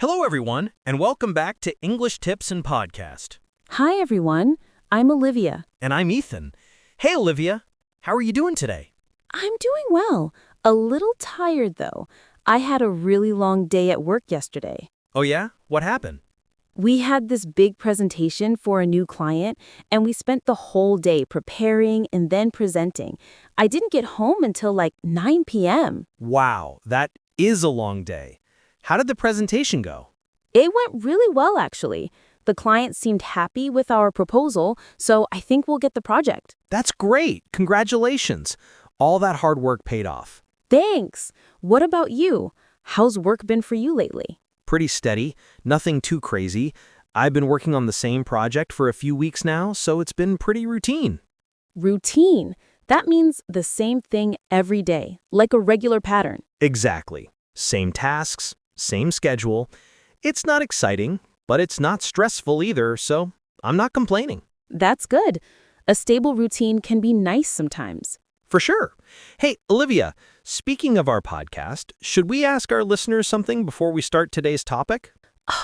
Hello, everyone, and welcome back to English Tips and Podcast. Hi, everyone. I'm Olivia. And I'm Ethan. Hey, Olivia, how are you doing today? I'm doing well. A little tired, though. I had a really long day at work yesterday. Oh, yeah? What happened? We had this big presentation for a new client, and we spent the whole day preparing and then presenting. I didn't get home until like 9 p.m. Wow, that is a long day. How did the presentation go? It went really well, actually. The client seemed happy with our proposal, so I think we'll get the project. That's great. Congratulations. All that hard work paid off. Thanks. What about you? How's work been for you lately? Pretty steady, nothing too crazy. I've been working on the same project for a few weeks now, so it's been pretty routine. Routine. That means the same thing every day, like a regular pattern. Exactly. Same tasks, same schedule. It's not exciting, but it's not stressful either, so I'm not complaining. That's good. A stable routine can be nice sometimes. For sure. Hey, Olivia, speaking of our podcast, should we ask our listeners something before we start today's topic?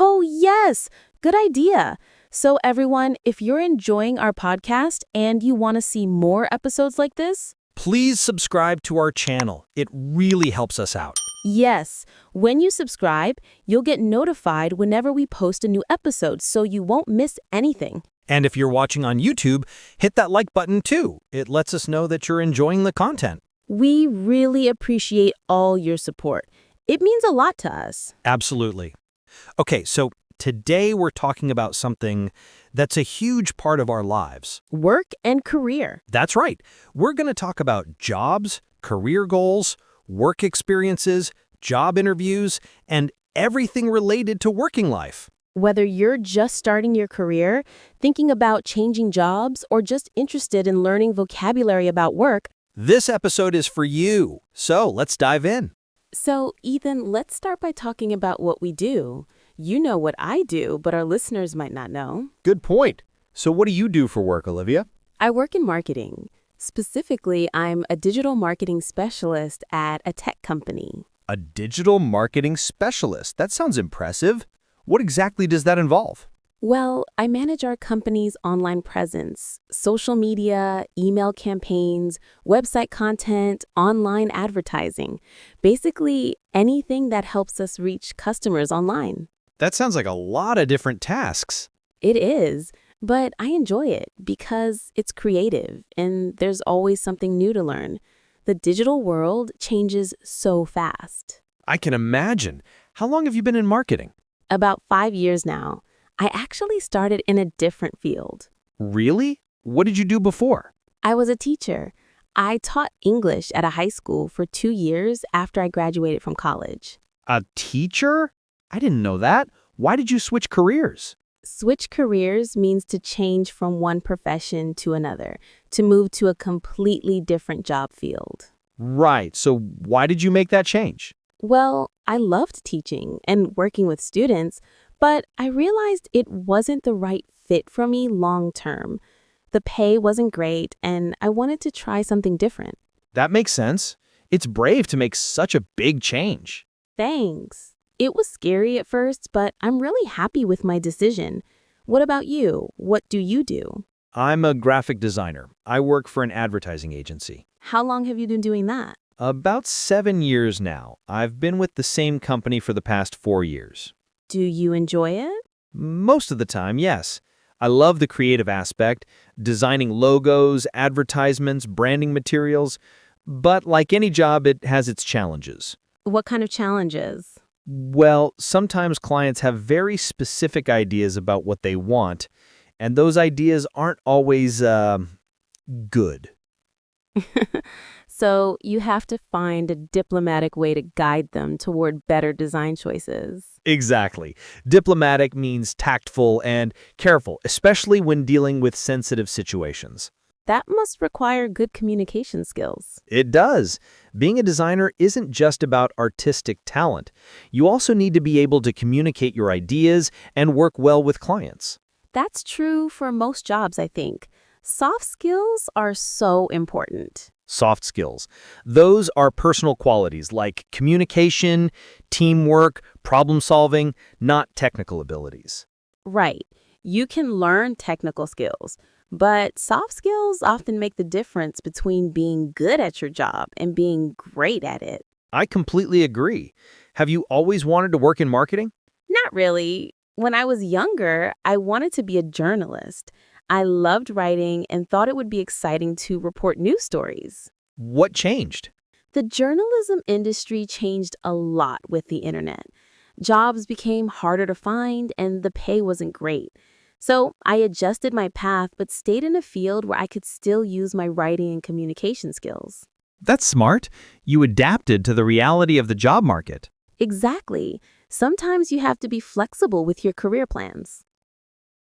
Oh, yes. Good idea. So everyone, if you're enjoying our podcast and you want to see more episodes like this, Please subscribe to our channel. It really helps us out. yes, when you subscribe, you'll get notified whenever we post a new episode so you won't miss anything. And if you're watching on YouTube, hit that like button too. It lets us know that you're enjoying the content. We really appreciate all your support. It means a lot to us. Absolutely. Okay, so today we're talking about something that's a huge part of our lives. Work and career. That's right. We're going to talk about jobs, career goals, work experiences, job interviews, and everything related to working life. Whether you're just starting your career, thinking about changing jobs, or just interested in learning vocabulary about work. This episode is for you. So let's dive in. So, Ethan, let's start by talking about what we do. You know what I do, but our listeners might not know. Good point. So what do you do for work, Olivia? I work in marketing. Specifically, I'm a digital marketing specialist at a tech company. A digital marketing specialist. That sounds impressive. What exactly does that involve? Well, I manage our company's online presence, social media, email campaigns, website content, online advertising. Basically, anything that helps us reach customers online. That sounds like a lot of different tasks. It is, but I enjoy it because it's creative and there's always something new to learn. The digital world changes so fast. I can imagine. How long have you been in marketing? About 5 years now. I actually started in a different field. Really? What did you do before? I was a teacher. I taught English at a high school for 2 years after I graduated from college. A teacher? I didn't know that. Why did you switch careers? Switch careers means to change from one profession to another, to move to a completely different job field. Right. So why did you make that change? Well, I loved teaching and working with students, but I realized it wasn't the right fit for me long term. The pay wasn't great, and I wanted to try something different. That makes sense. It's brave to make such a big change. Thanks. It was scary at first, but I'm really happy with my decision. What about you? What do you do? I'm a graphic designer. I work for an advertising agency. How long have you been doing that? About 7 years now. I've been with the same company for the past 4 years. Do you enjoy it? Most of the time, yes. I love the creative aspect, designing logos, advertisements, branding materials. But like any job, it has its challenges. What kind of challenges? Well, sometimes clients have very specific ideas about what they want, and those ideas aren't always, good. So you have to find a diplomatic way to guide them toward better design choices. Exactly. Diplomatic means tactful and careful, especially when dealing with sensitive situations. That must require good communication skills. It does. Being a designer isn't just about artistic talent. You also need to be able to communicate your ideas and work well with clients. That's true for most jobs, I think. Soft skills are so important. soft skills. Those are personal qualities like communication, teamwork, problem solving, not technical abilities. Right. You can learn technical skills, but soft skills often make the difference between being good at your job and being great at it. I completely agree. Have you always wanted to work in marketing? Not really. When I was younger, I wanted to be a journalist. I loved writing and thought it would be exciting to report news stories. What changed? The journalism industry changed a lot with the internet. Jobs became harder to find and the pay wasn't great. So I adjusted my path but stayed in a field where I could still use my writing and communication skills. That's smart. You adapted to the reality of the job market. Exactly. Sometimes you have to be flexible with your career plans.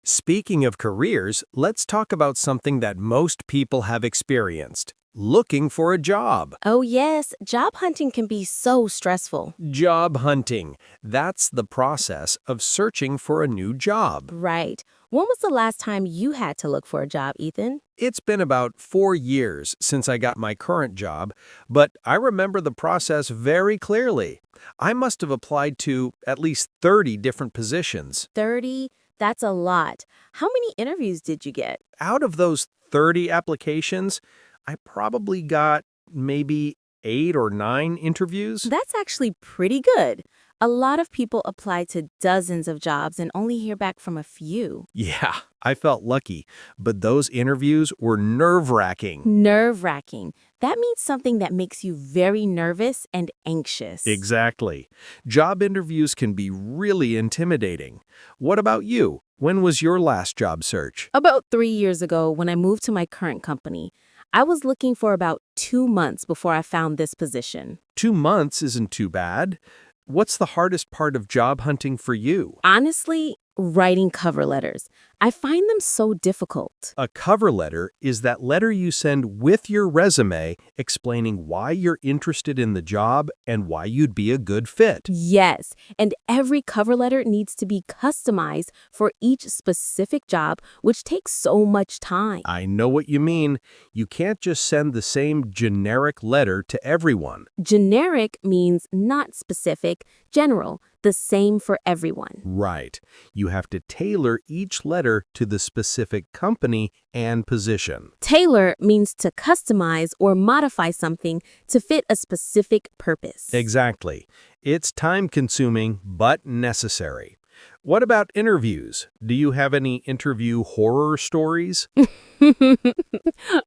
Speaking of careers, let's talk about something that most people have experienced: looking for a job. Oh, yes, job hunting can be so stressful. Job hunting. That's the process of searching for a new job. Right. When was the last time you had to look for a job, Ethan? It's been about 4 years since I got my current job, but I remember the process very clearly. I must have applied to at least 30 different positions. 30? That's a lot. How many interviews did you get? Out of those 30 applications, I probably got maybe 8 or 9 interviews. That's actually pretty good. A lot of people apply to dozens of jobs and only hear back from a few. Yeah, I felt lucky, but those interviews were nerve-wracking. Nerve-wracking. That means something that makes you very nervous and anxious. Exactly. Job interviews can be really intimidating. What about you? When was your last job search? About 3 years ago, when I moved to my current company, I was looking for about 2 months before I found this position. 2 months isn't too bad. What's the hardest part of job hunting for you? Honestly, writing cover letters. I find them so difficult. A cover letter is that letter you send with your resume explaining why you're interested in the job and why you'd be a good fit. Yes, and every cover letter needs to be customized for each specific job, which takes so much time. I know what you mean. You can't just send the same generic letter to everyone. Generic means not specific, general, the same for everyone. Right. You have to tailor each letter to the specific company and position. Tailor means to customize or modify something to fit a specific purpose. Exactly. It's time-consuming, but necessary. What about interviews? Do you have any interview horror stories?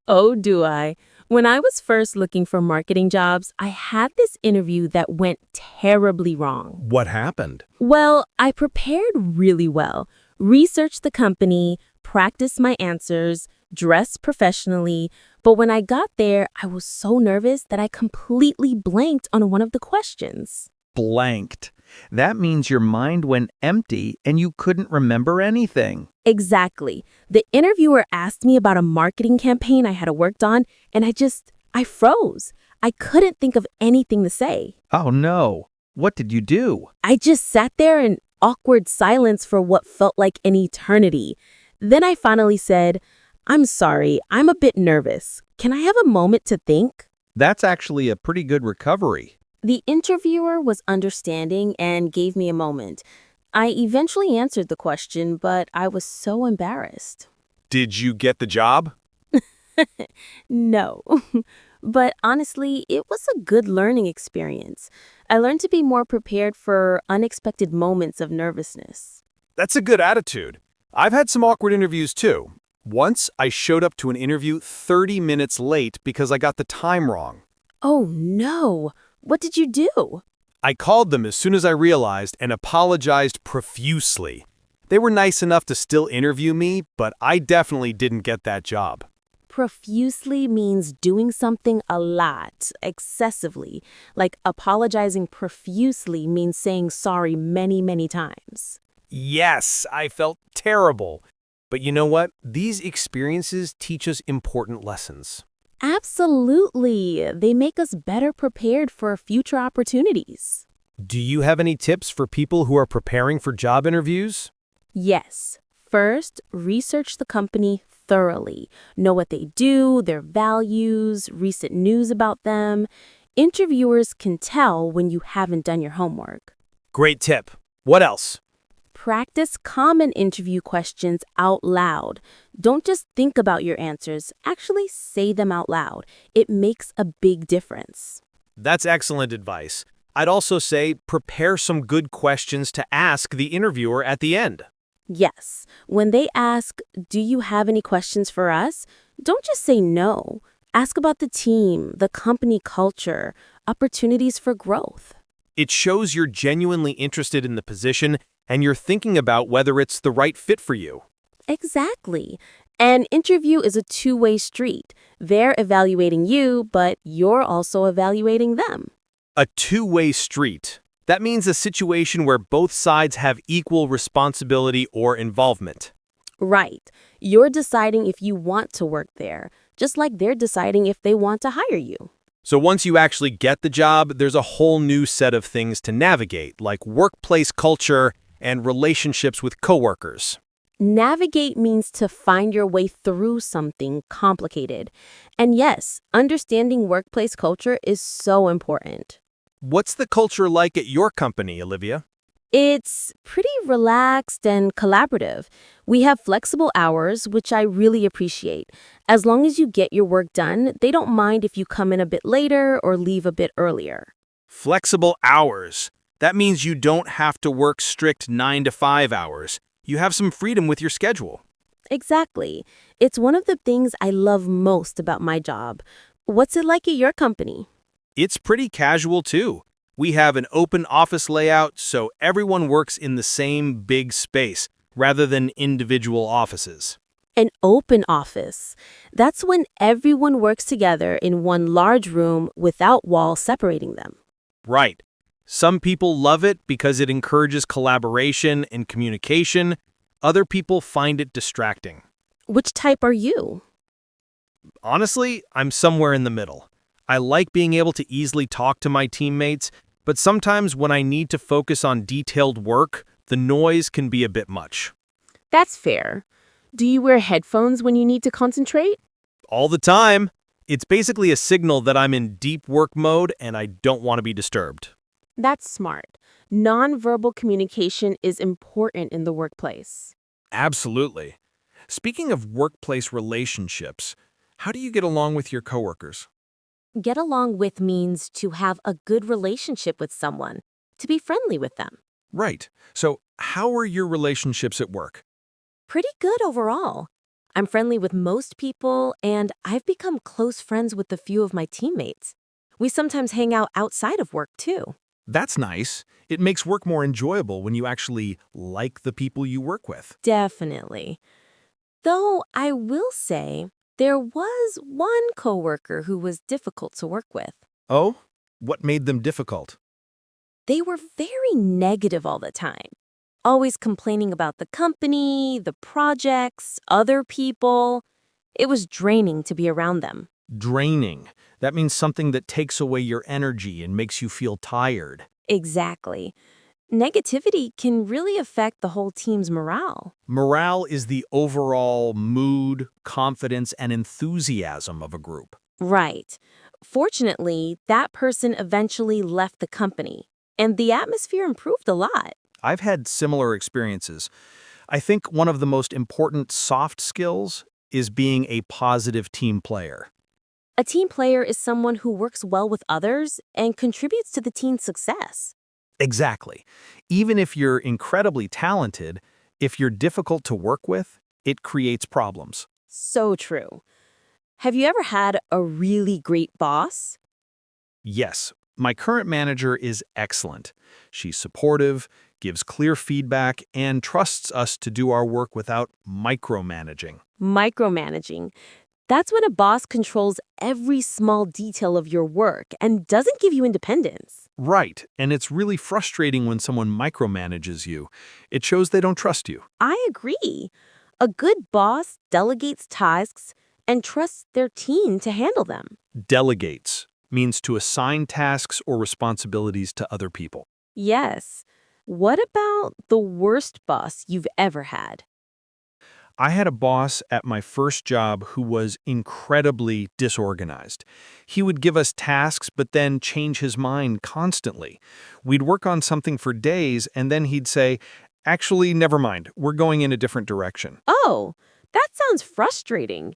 Oh, do I? When I was first looking for marketing jobs, I had this interview that went terribly wrong. What happened? Well, I prepared really well, researched the company, practiced my answers, dressed professionally, but when I got there, I was so nervous that I completely blanked on one of the questions. Blanked. That means your mind went empty and you couldn't remember anything. Exactly. The interviewer asked me about a marketing campaign I had worked on, and I froze. I couldn't think of anything to say. Oh no. What did you do? I just sat there in awkward silence for what felt like an eternity. Then I finally said, "I'm sorry, I'm a bit nervous. Can I have a moment to think?" That's actually a pretty good recovery. The interviewer was understanding and gave me a moment. I eventually answered the question, but I was so embarrassed. Did you get the job? No. But honestly, it was a good learning experience. I learned to be more prepared for unexpected moments of nervousness. That's a good attitude. I've had some awkward interviews too. Once, I showed up to an interview 30 minutes late because I got the time wrong. Oh no! What did you do? I called them as soon as I realized and apologized profusely. They were nice enough to still interview me, but I definitely didn't get that job. Profusely means doing something a lot, excessively. Like apologizing profusely means saying sorry many, many times. Yes, I felt terrible. But you know what? These experiences teach us important lessons. Absolutely. They make us better prepared for future opportunities. Do you have any tips for people who are preparing for job interviews? Yes. First, research the company thoroughly. Know what they do, their values, recent news about them. Interviewers can tell when you haven't done your homework. Great tip. What else? Practice common interview questions out loud. Don't just think about your answers, actually say them out loud. It makes a big difference. That's excellent advice. I'd also say prepare some good questions to ask the interviewer at the end. Yes, when they ask, "Do you have any questions for us?" don't just say no. Ask about the team, the company culture, opportunities for growth. It shows you're genuinely interested in the position and you're thinking about whether it's the right fit for you. Exactly. An interview is a two-way street. They're evaluating you, but you're also evaluating them. A two-way street. That means a situation where both sides have equal responsibility or involvement. Right. You're deciding if you want to work there, just like they're deciding if they want to hire you. So once you actually get the job, there's a whole new set of things to navigate, like workplace culture and relationships with coworkers. Navigate means to find your way through something complicated. And yes, understanding workplace culture is so important. What's the culture like at your company, Olivia? It's pretty relaxed and collaborative. We have flexible hours, which I really appreciate. As long as you get your work done, they don't mind if you come in a bit later or leave a bit earlier. Flexible hours. That means you don't have to work strict 9 to 5 hours. You have some freedom with your schedule. Exactly. It's one of the things I love most about my job. What's it like at your company? It's pretty casual, too. We have an open office layout, so everyone works in the same big space, rather than individual offices. An open office. That's when everyone works together in one large room without walls separating them. Right. Some people love it because it encourages collaboration and communication. Other people find it distracting. Which type are you? Honestly, I'm somewhere in the middle. I like being able to easily talk to my teammates, but sometimes when I need to focus on detailed work, the noise can be a bit much. That's fair. Do you wear headphones when you need to concentrate? All the time. It's basically a signal that I'm in deep work mode and I don't want to be disturbed. That's smart. Nonverbal communication is important in the workplace. Absolutely. Speaking of workplace relationships, how do you get along with your coworkers? Get along with means to have a good relationship with someone, to be friendly with them. Right. So, how are your relationships at work? Pretty good overall. I'm friendly with most people, and I've become close friends with a few of my teammates. We sometimes hang out outside of work, too. That's nice. It makes work more enjoyable when you actually like the people you work with. Definitely. Though I will say, there was one coworker who was difficult to work with. Oh? What made them difficult? They were very negative all the time, always complaining about the company, the projects, other people. It was draining to be around them. Draining. That means something that takes away your energy and makes you feel tired. Exactly. Negativity can really affect the whole team's morale. Morale is the overall mood, confidence, and enthusiasm of a group. Right. Fortunately, that person eventually left the company, and the atmosphere improved a lot. I've had similar experiences. I think one of the most important soft skills is being a positive team player. A team player is someone who works well with others and contributes to the team's success. Exactly. Even if you're incredibly talented, if you're difficult to work with, it creates problems. So true. Have you ever had a really great boss? Yes, my current manager is excellent. She's supportive, gives clear feedback, and trusts us to do our work without micromanaging. Micromanaging. That's when a boss controls every small detail of your work and doesn't give you independence. Right, and it's really frustrating when someone micromanages you. It shows they don't trust you. I agree. A good boss delegates tasks and trusts their team to handle them. Delegates means to assign tasks or responsibilities to other people. Yes. What about the worst boss you've ever had? I had a boss at my first job who was incredibly disorganized. He would give us tasks but then change his mind constantly. We'd work on something for days and then he'd say, "Actually, never mind, we're going in a different direction." Oh, that sounds frustrating.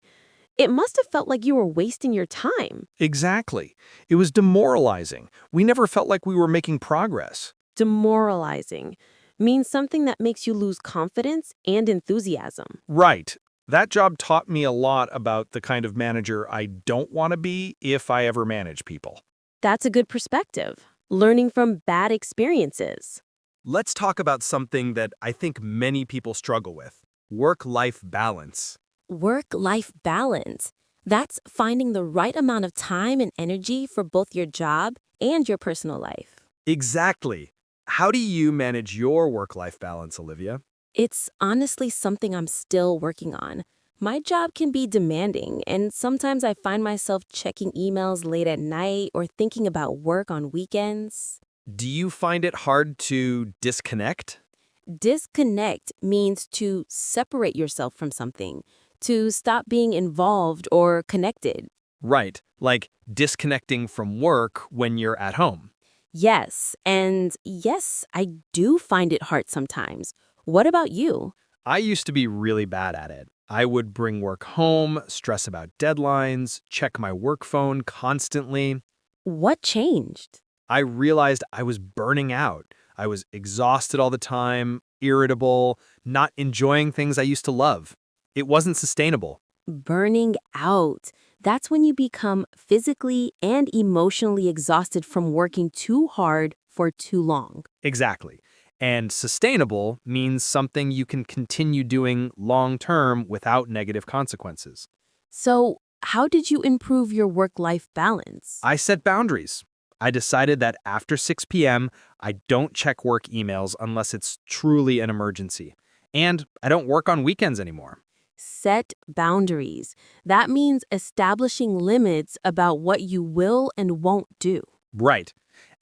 It must have felt like you were wasting your time. Exactly. It was demoralizing. We never felt like we were making progress. Demoralizing means something that makes you lose confidence and enthusiasm. Right. That job taught me a lot about the kind of manager I don't want to be if I ever manage people. That's a good perspective. Learning from bad experiences. Let's talk about something that I think many people struggle with: work-life balance. Work-life balance. That's finding the right amount of time and energy for both your job and your personal life. Exactly. How do you manage your work-life balance, Olivia? It's honestly something I'm still working on. My job can be demanding, and sometimes I find myself checking emails late at night or thinking about work on weekends. Do you find it hard to disconnect? Disconnect means to separate yourself from something, to stop being involved or connected. Right, like disconnecting from work when you're at home. Yes, and yes, I do find it hard sometimes. What about you? I used to be really bad at it. I would bring work home, stress about deadlines, check my work phone constantly. What changed? I realized I was burning out. I was exhausted all the time, irritable, not enjoying things I used to love. It wasn't sustainable. Burning out. That's when you become physically and emotionally exhausted from working too hard for too long. Exactly. And sustainable means something you can continue doing long-term without negative consequences. So, how did you improve your work-life balance? I set boundaries. I decided that after 6 p.m., I don't check work emails unless it's truly an emergency. And I don't work on weekends anymore. Set boundaries. That means establishing limits about what you will and won't do. Right.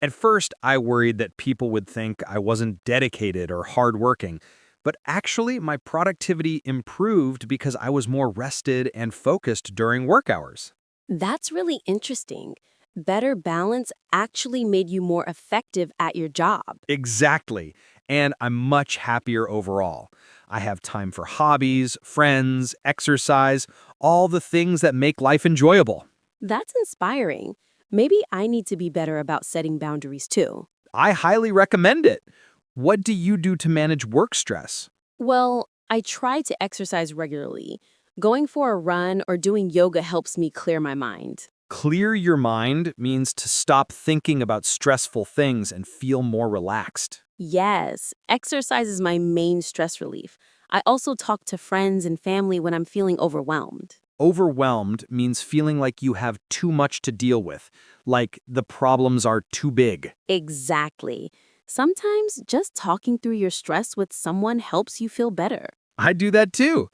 At first, I worried that people would think I wasn't dedicated or hardworking, but actually my productivity improved because I was more rested and focused during work hours. That's really interesting. Better balance actually made you more effective at your job. Exactly. And I'm much happier overall. I have time for hobbies, friends, exercise, all the things that make life enjoyable. That's inspiring. Maybe I need to be better about setting boundaries too. I highly recommend it. What do you do to manage work stress? Well, I try to exercise regularly. Going for a run or doing yoga helps me clear my mind. Clear your mind means to stop thinking about stressful things and feel more relaxed. Yes, exercise is my main stress relief. I also talk to friends and family when I'm feeling overwhelmed. Overwhelmed means feeling like you have too much to deal with, like the problems are too big. Exactly. Sometimes just talking through your stress with someone helps you feel better. I do that too.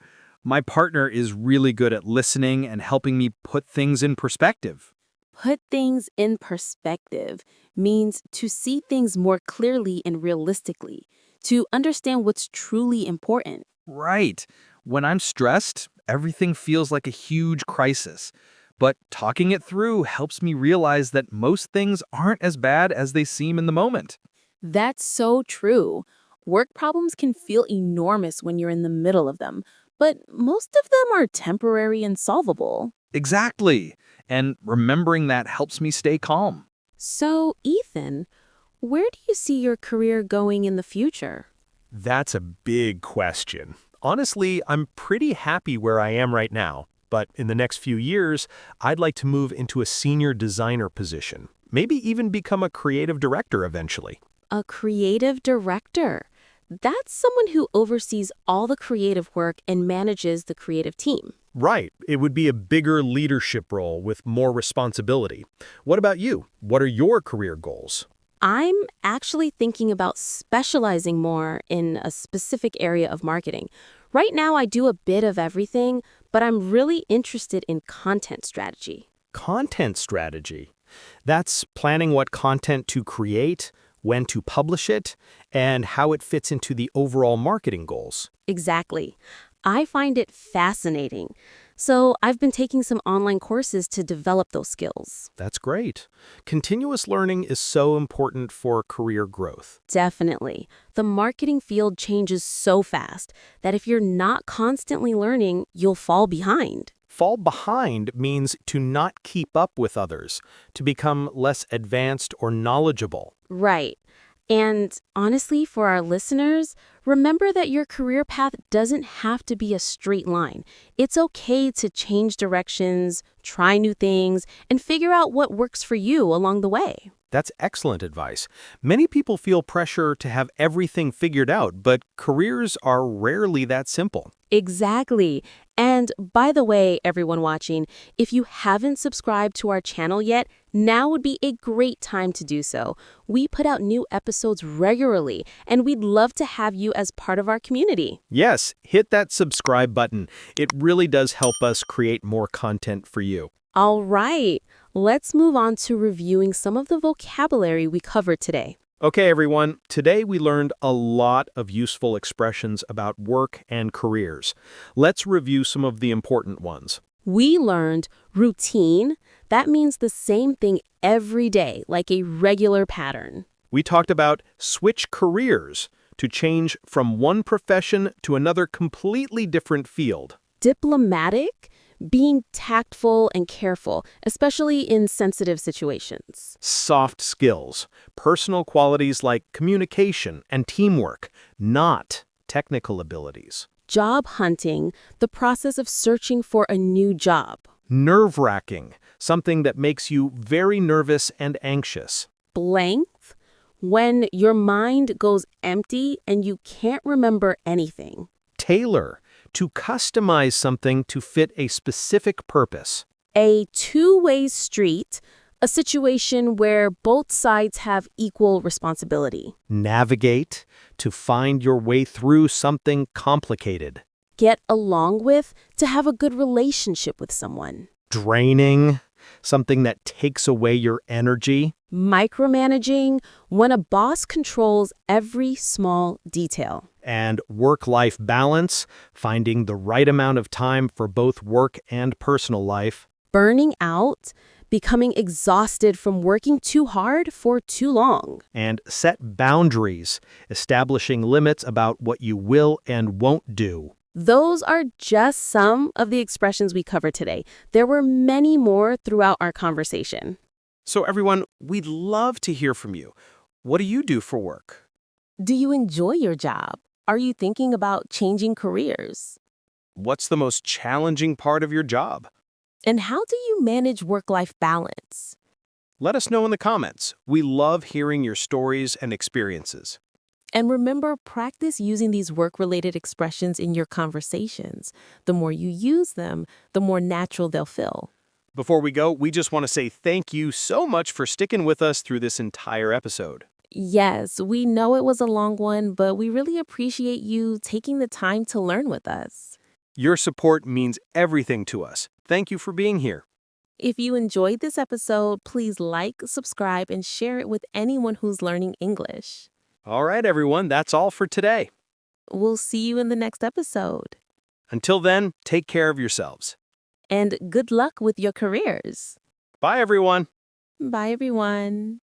My partner is really good at listening and helping me put things in perspective. Put things in perspective means to see things more clearly and realistically, to understand what's truly important. Right. When I'm stressed, everything feels like a huge crisis. But talking it through helps me realize that most things aren't as bad as they seem in the moment. That's so true. Work problems can feel enormous when you're in the middle of them, but most of them are temporary and solvable. Exactly. And remembering that helps me stay calm. So, Ethan, where do you see your career going in the future? That's a big question. Honestly, I'm pretty happy where I am right now, but in the next few years, I'd like to move into a senior designer position, maybe even become a creative director eventually. A creative director. That's someone who oversees all the creative work and manages the creative team. Right. It would be a bigger leadership role with more responsibility. What about you? What are your career goals? I'm actually thinking about specializing more in a specific area of marketing. Right now, I do a bit of everything, but I'm really interested in content strategy. Content strategy. That's planning what content to create, when to publish it, and how it fits into the overall marketing goals. Exactly. I find it fascinating. So I've been taking some online courses to develop those skills. That's great. Continuous learning is so important for career growth. Definitely. The marketing field changes so fast that if you're not constantly learning, you'll fall behind. Fall behind means to not keep up with others, to become less advanced or knowledgeable. Right. And honestly, for our listeners, remember that your career path doesn't have to be a straight line. It's okay to change directions, try new things, and figure out what works for you along the way. That's excellent advice. Many people feel pressure to have everything figured out, but careers are rarely that simple. Exactly. And by the way, everyone watching, if you haven't subscribed to our channel yet, now would be a great time to do so. We put out new episodes regularly, and we'd love to have you as part of our community. Yes, hit that subscribe button. It really does help us create more content for you. All right, let's move on to reviewing some of the vocabulary we covered today. Okay, everyone, today we learned a lot of useful expressions about work and careers. Let's review some of the important ones. We learned routine. That means the same thing every day, like a regular pattern. We talked about switch careers, to change from one profession to another completely different field. Diplomatic, being tactful and careful, especially in sensitive situations. Soft skills, personal qualities like communication and teamwork, not technical abilities. Job hunting, the process of searching for a new job. Nerve-wracking, something that makes you very nervous and anxious. Blank, when your mind goes empty and you can't remember anything. Tailor, to customize something to fit a specific purpose. A two-way street, a situation where both sides have equal responsibility. Navigate, to find your way through something complicated. Get along with, to have a good relationship with someone. Draining, something that takes away your energy. Micromanaging, when a boss controls every small detail. And work-life balance, finding the right amount of time for both work and personal life. Burning out, becoming exhausted from working too hard for too long. And set boundaries, establishing limits about what you will and won't do. Those are just some of the expressions we covered today. There were many more throughout our conversation. So everyone, we'd love to hear from you. What do you do for work? Do you enjoy your job? Are you thinking about changing careers? What's the most challenging part of your job? And how do you manage work-life balance? Let us know in the comments. We love hearing your stories and experiences. And remember, practice using these work-related expressions in your conversations. The more you use them, the more natural they'll feel. Before we go, we just want to say thank you so much for sticking with us through this entire episode. Yes, we know it was a long one, but we really appreciate you taking the time to learn with us. Your support means everything to us. Thank you for being here. If you enjoyed this episode, please like, subscribe, and share it with anyone who's learning English. All right, everyone, that's all for today. We'll see you in the next episode. Until then, take care of yourselves. And good luck with your careers. Bye, everyone. Bye, everyone.